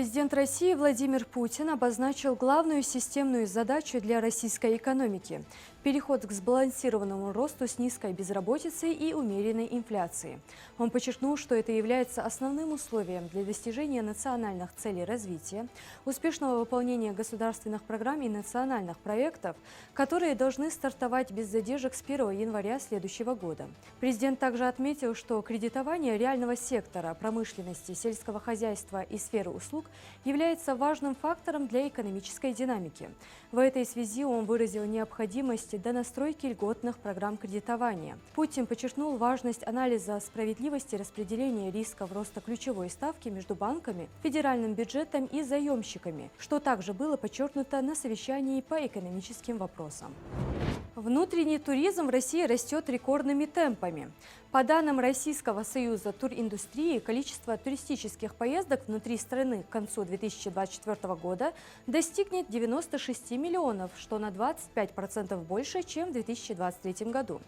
Президент России Владимир Путин обозначил главную системную задачу для российской экономики – переход к сбалансированному росту с низкой безработицей и умеренной инфляцией. Он подчеркнул, что это является основным условием для достижения национальных целей развития, успешного выполнения государственных программ и национальных проектов, которые должны стартовать без задержек с 1 января следующего года. Президент также отметил, что кредитование реального сектора, промышленности, сельского хозяйства и сферы услуг является важным фактором для экономической динамики. В этой связи он выразил необходимость донастройки льготных программ кредитования. Путин подчеркнул важность анализа справедливости распределения рисков роста ключевой ставки между банками, федеральным бюджетом и заемщиками, что также было подчеркнуто на совещании по экономическим вопросам. Внутренний туризм в России растет рекордными темпами. По данным Российского союза туриндустрии, количество туристических поездок внутри страны к концу 2024 года достигнет 96 миллионов, что на 25% больше, чем в 2023 году.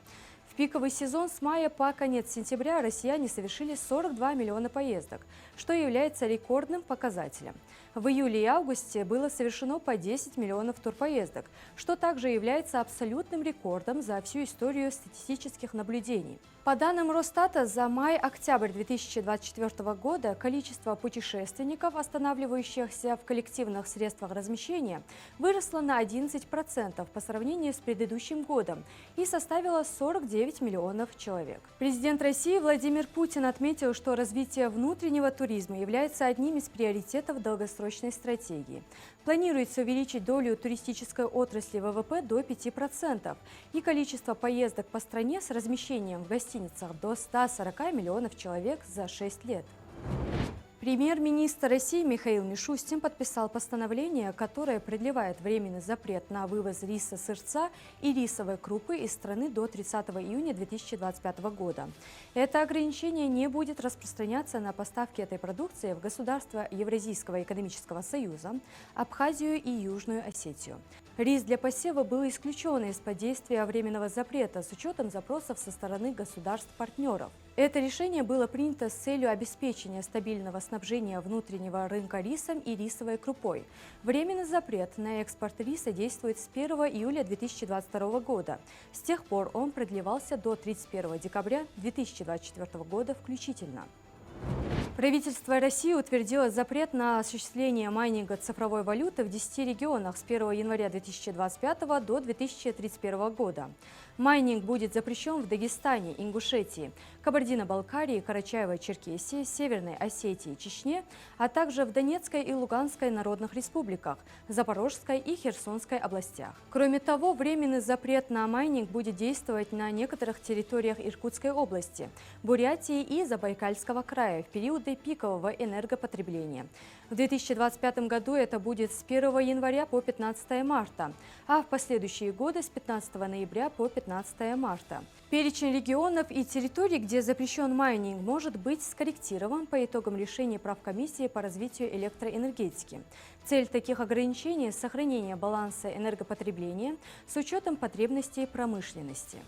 В пиковый сезон с мая по конец сентября россияне совершили 42 миллиона поездок, что является рекордным показателем. В июле и августе было совершено по 10 миллионов турпоездок, что также является абсолютным рекордом за всю историю статистических наблюдений. По данным Росстата, за май-октябрь 2024 года количество путешественников, останавливающихся в коллективных средствах размещения, выросло на 11% по сравнению с предыдущим годом и составило 49 миллионов человек. Президент России Владимир Путин отметил, что развитие внутреннего туризма является одним из приоритетов долгосрочной стратегии. Планируется увеличить долю туристической отрасли ВВП до 5% и количество поездок по стране с размещением в гостиницах до 140 миллионов человек за 6 лет. Премьер-министр России Михаил Мишустин подписал постановление, которое продлевает временный запрет на вывоз риса сырца и рисовой крупы из страны до 30 июня 2025 года. Это ограничение не будет распространяться на поставки этой продукции в государства Евразийского экономического союза, Абхазию и Южную Осетию. Рис для посева был исключен из-под действия временного запрета с учетом запросов со стороны государств-партнеров. Это решение было принято с целью обеспечения стабильного снабжения внутреннего рынка рисом и рисовой крупой. Временный запрет на экспорт риса действует с 1 июля 2022 года. С тех пор он продлевался до 31 декабря 2024 года включительно. Правительство России утвердило запрет на осуществление майнинга цифровой валюты в 10 регионах с 1 января 2025 до 2031 года. Майнинг будет запрещен в Дагестане, Ингушетии, Кабардино-Балкарии, Карачаево-Черкесии, Северной Осетии и Чечне, а также в Донецкой и Луганской народных республиках, Запорожской и Херсонской областях. Кроме того, временный запрет на майнинг будет действовать на некоторых территориях Иркутской области, Бурятии и Забайкальского края в периоды пикового энергопотребления. В 2025 году это будет с 1 января по 15 марта, а в последующие годы с 15 ноября по 15 марта. Перечень регионов и территорий, где запрещен майнинг, может быть скорректирован по итогам решения правкомиссии по развитию электроэнергетики. Цель таких ограничений – сохранение баланса энергопотребления с учетом потребностей промышленности.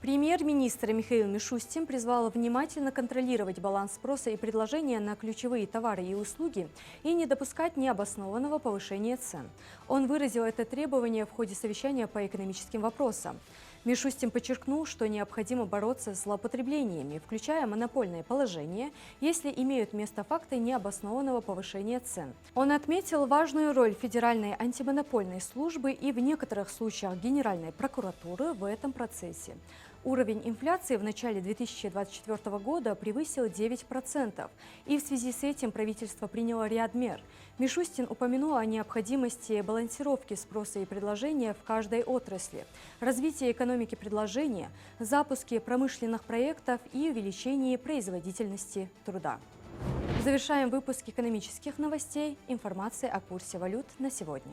Премьер-министр Михаил Мишустин призвал внимательно контролировать баланс спроса и предложения на ключевые товары и услуги и не допускать необоснованного повышения цен. Он выразил это требование в ходе совещания по экономическим вопросам. Мишустин подчеркнул, что необходимо бороться с злоупотреблениями, включая монопольное положение, если имеют место факты необоснованного повышения цен. Он отметил важную роль Федеральной антимонопольной службы и в некоторых случаях Генеральной прокуратуры в этом процессе. Уровень инфляции в начале 2024 года превысил 9%, и в связи с этим правительство приняло ряд мер. Мишустин упомянул о необходимости балансировки спроса и предложения в каждой отрасли, развитии экономики предложения, запуске промышленных проектов и увеличении производительности труда. Завершаем выпуск экономических новостей. Информация о курсе валют на сегодня.